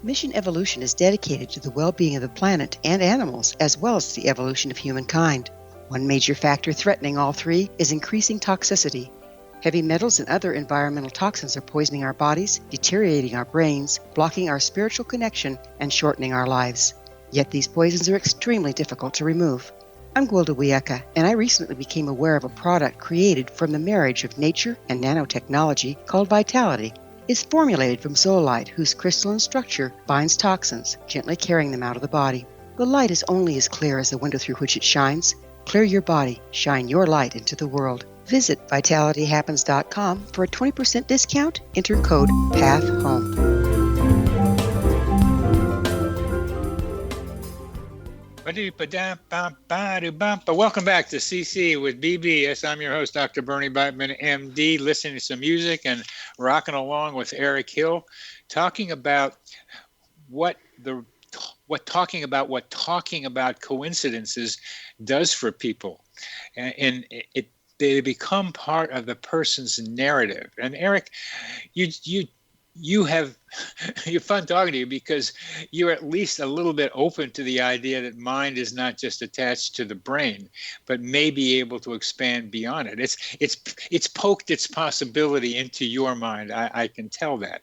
Mission Evolution is dedicated to the well-being of the planet and animals, as well as the evolution of humankind. One major factor threatening all three is increasing toxicity. Heavy metals and other environmental toxins are poisoning our bodies, deteriorating our brains, blocking our spiritual connection, and shortening our lives. Yet these poisons are extremely difficult to remove. I'm Gwilda Wiyaka, and I recently became aware of a product created from the marriage of nature and nanotechnology called Vitality. It's formulated from zoolite, whose crystalline structure binds toxins, gently carrying them out of the body. The light is only as clear as the window through which it shines. Clear your body, shine your light into the world. Visit vitalityhappens.com for a 20% discount. Enter code PATHHOME. Welcome back to CC with BB. Yes, I'm your host, Dr. Bernie Beitman, MD, listening to some music and rocking along with Eric Hill, talking about what talking about coincidences does for people, and they become part of the person's narrative. And Eric, you have you're fun talking to you because you're at least a little bit open to the idea that mind is not just attached to the brain, but may be able to expand beyond it. It's poked its possibility into your mind. I can tell that,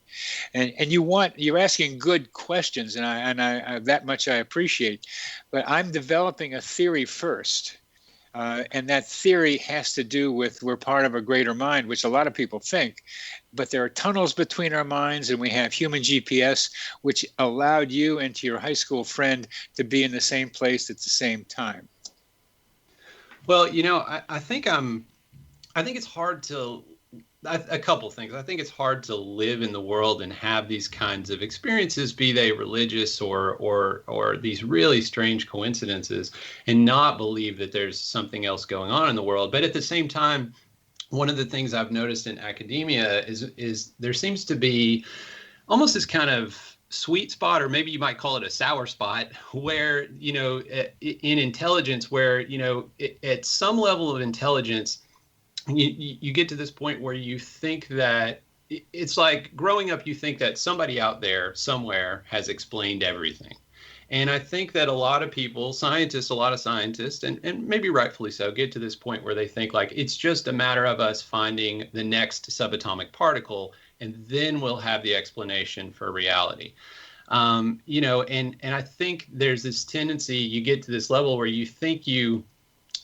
and you're asking good questions, and I that much I appreciate. But I'm developing a theory first. And that theory has to do with we're part of a greater mind, which a lot of people think. But there are tunnels between our minds, and we have human GPS, which allowed you and to your high school friend to be in the same place at the same time. Well, I think it's hard to. A couple things. I think it's hard to live in the world and have these kinds of experiences, be they religious or these really strange coincidences, and not believe that there's something else going on in the world. But at the same time, one of the things I've noticed in academia is there seems to be almost this kind of sweet spot, or maybe you might call it a sour spot, where, in intelligence, where, at some level of intelligence, you get to this point where you think that it's like growing up, you think that somebody out there somewhere has explained everything. And I think that a lot of people, a lot of scientists, and maybe rightfully so, get to this point where they think like it's just a matter of us finding the next subatomic particle, and then we'll have the explanation for reality. And I think there's this tendency, you get to this level where you think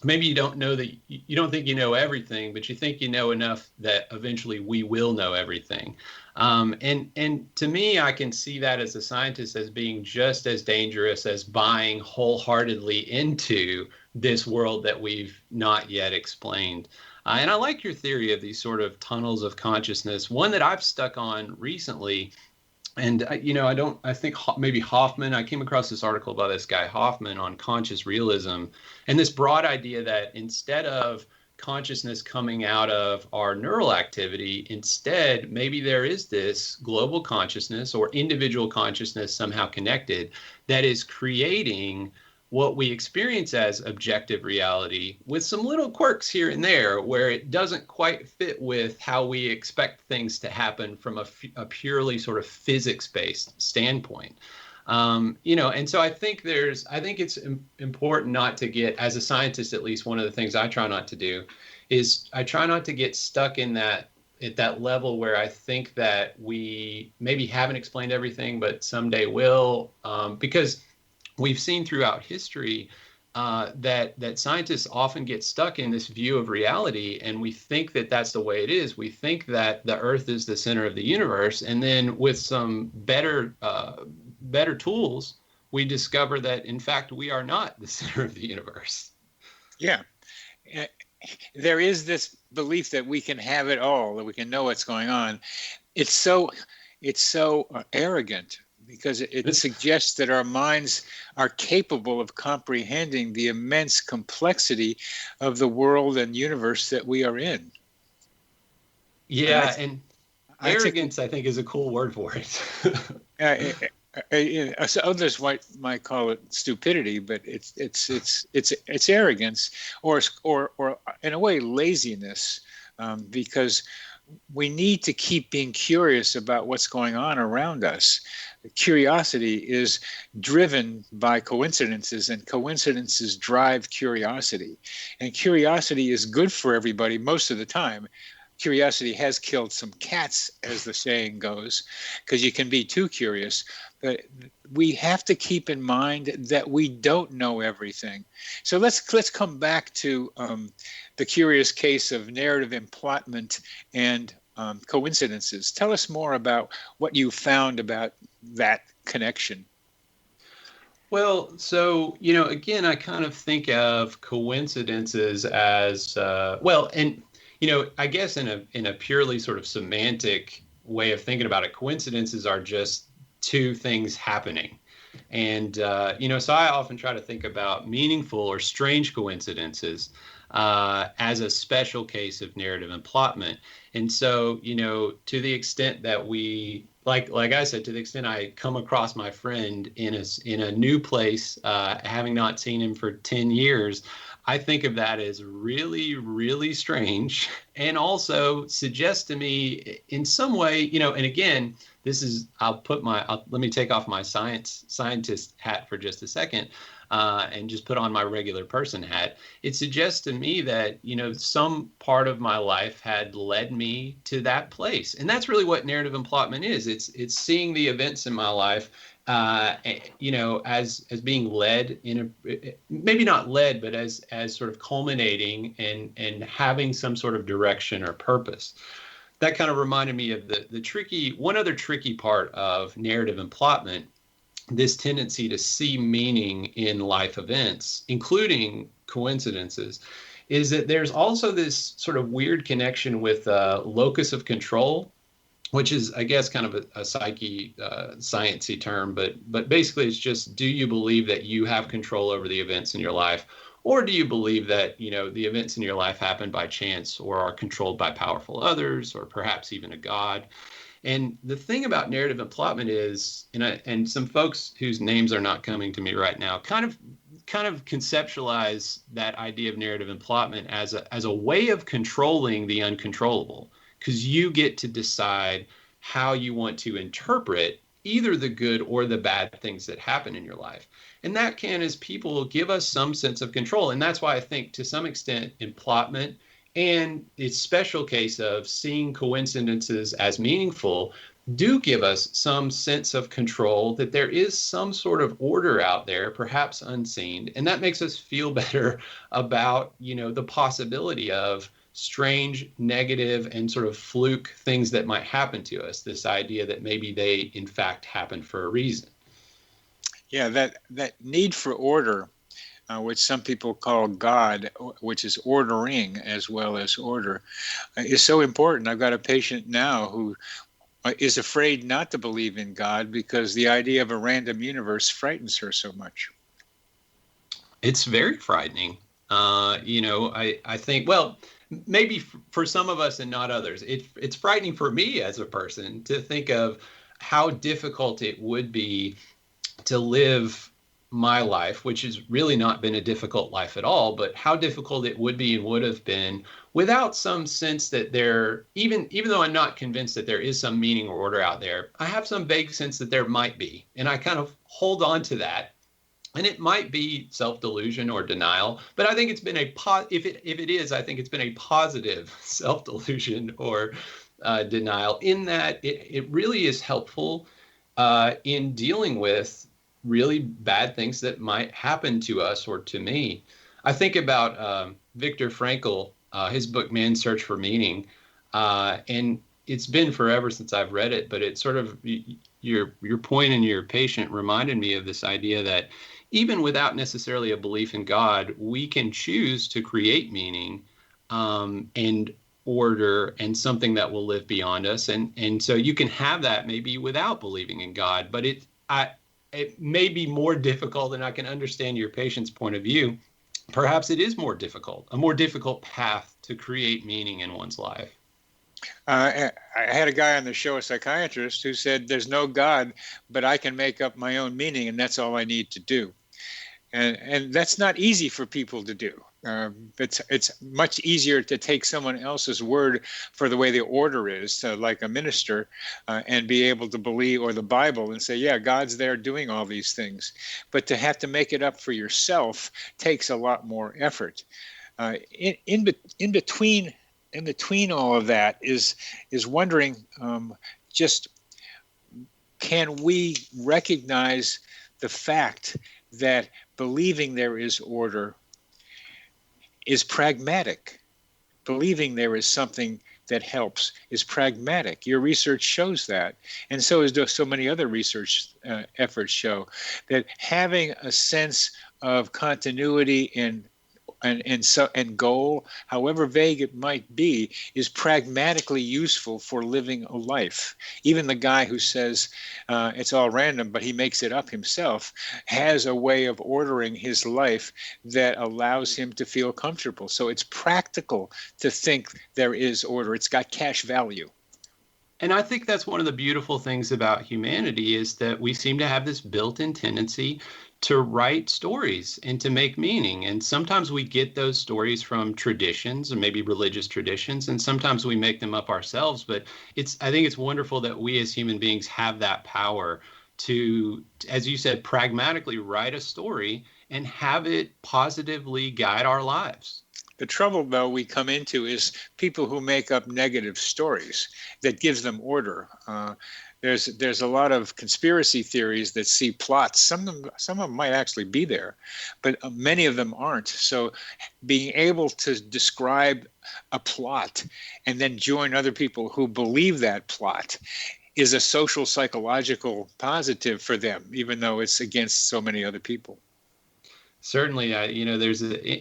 maybe you don't know that you don't think you know everything, but you think you know enough that eventually we will know everything. And to me, I can see that as a scientist as being just as dangerous as buying wholeheartedly into this world that we've not yet explained. And I like your theory of these sort of tunnels of consciousness. One that I've stuck on recently, and I think maybe Hoffman, I came across this article by this guy Hoffman on conscious realism, and this broad idea that instead of consciousness coming out of our neural activity, instead, maybe there is this global consciousness or individual consciousness somehow connected that is creating what we experience as objective reality with some little quirks here and there where it doesn't quite fit with how we expect things to happen from a purely sort of physics-based standpoint. And so I think it's important not to get, as a scientist, at least one of the things I try not to do is I try not to get stuck in at that level where I think that we maybe haven't explained everything, but someday will, because we've seen throughout history that scientists often get stuck in this view of reality, and we think that that's the way it is. We think that the Earth is the center of the universe, and then with some better tools, we discover that, in fact, we are not the center of the universe. Yeah. There is this belief that we can have it all, that we can know what's going on. It's so arrogant, because it suggests that our minds are capable of comprehending the immense complexity of the world and universe that we are in. Yeah, and arrogance, I think, is a cool word for it. Others might call it stupidity, but it's arrogance, or in a way laziness, because we need to keep being curious about what's going on around us. Curiosity is driven by coincidences, and coincidences drive curiosity. And curiosity is good for everybody most of the time. Curiosity has killed some cats, as the saying goes, because you can be too curious. But we have to keep in mind that we don't know everything. So let's come back to the curious case of narrative implantment and coincidences. Tell us more about what you found about that connection. Well, so, again, I kind of think of coincidences as, I guess in a purely sort of semantic way of thinking about it, coincidences are just two things happening. And, so I often try to think about meaningful or strange coincidences as a special case of narrative implantment. And so, to the extent that we, like I said, to the extent I come across my friend in a new place, having not seen him for 10 years, I think of that as really, really strange, and also suggests to me in some way, and again, let me take off my scientist hat for just a second, and just put on my regular person hat. It suggests to me that, some part of my life had led me to that place. And that's really what narrative implantment is. It's seeing the events in my life, as being led maybe not led, but as sort of culminating and having some sort of direction or purpose. That kind of reminded me of one other tricky part of narrative implantment, this tendency to see meaning in life events, including coincidences, is that there's also this sort of weird connection with locus of control, which is, I guess, kind of a psyche, sciencey term, but basically it's just, do you believe that you have control over the events in your life, or do you believe that, the events in your life happen by chance or are controlled by powerful others, or perhaps even a god? And the thing about narrative implantment is, and some folks whose names are not coming to me right now kind of kind of conceptualize that idea of narrative implantment as a way of controlling the uncontrollable, because you get to decide how you want to interpret either the good or the bad things that happen in your life. And that can, as people, give us some sense of control. And that's why I think, to some extent, implantment and its special case of seeing coincidences as meaningful do give us some sense of control, that there is some sort of order out there, perhaps unseen. And that makes us feel better about, the possibility of strange, negative, and sort of fluke things that might happen to us. This idea that maybe they, in fact, happen for a reason. Yeah, that need for order, which some people call God, which is ordering as well as order, is so important. I've got a patient now who is afraid not to believe in God because the idea of a random universe frightens her so much. It's very frightening. I think, well, maybe for some of us and not others, it's frightening for me as a person to think of how difficult it would be to live my life, which has really not been a difficult life at all, but how difficult it would be and would have been without some sense that there, even though I'm not convinced that there is some meaning or order out there, I have some vague sense that there might be. And I kind of hold on to that. And it might be self-delusion or denial, but I think it's been if it is, I think it's been a positive self-delusion or denial, in that it really is helpful in dealing with really bad things that might happen to us or to me. I think about Viktor Frankl, his book Man's Search for Meaning, and it's been forever since I've read it, but it sort of, your point and your patient reminded me of this idea that even without necessarily a belief in God, we can choose to create meaning and order and something that will live beyond us. And so you can have that maybe without believing in God, but it may be more difficult, and I can understand your patient's point of view. Perhaps it is a more difficult path to create meaning in one's life. I had a guy on the show, a psychiatrist, who said, there's no God, but I can make up my own meaning, and that's all I need to do. And that's not easy for people to do. It's much easier to take someone else's word for the way the order is, like a minister, and be able to believe, or the Bible, and say, yeah, God's there doing all these things. But to have to make it up for yourself takes a lot more effort. In between all of that is wondering, just can we recognize the fact that believing there is order is pragmatic? Believing there is something that helps is pragmatic. Your research shows that, and so so many other research efforts show that having a sense of continuity and goal, however vague it might be, is pragmatically useful for living a life. Even the guy who says it's all random, but he makes it up himself, has a way of ordering his life that allows him to feel comfortable. So it's practical to think there is order. It's got cash value. And I think that's one of the beautiful things about humanity, is that we seem to have this built-in tendency to write stories and to make meaning. And sometimes we get those stories from traditions, or maybe religious traditions, and sometimes we make them up ourselves. But I think it's wonderful that we as human beings have that power to, as you said, pragmatically write a story and have it positively guide our lives. The trouble, though, we come into is people who make up negative stories that gives them order. There's a lot of conspiracy theories that see plots. Some of them might actually be there, but many of them aren't. So being able to describe a plot and then join other people who believe that plot is a social psychological positive for them, even though it's against so many other people. Certainly,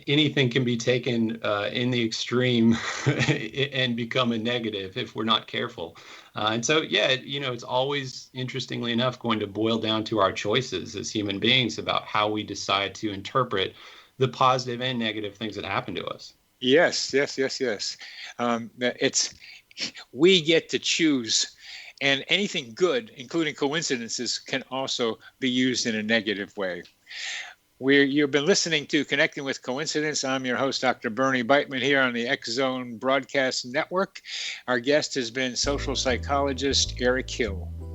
anything can be taken in the extreme and become a negative if we're not careful. And so, it's always, interestingly enough, going to boil down to our choices as human beings about how we decide to interpret the positive and negative things that happen to us. Yes. We get to choose, and anything good, including coincidences, can also be used in a negative way. You've been listening to Connecting with Coincidence. I'm your host, Dr. Bernie Beitman, here on the X Zone Broadcast Network. Our guest has been social psychologist Eric Hill.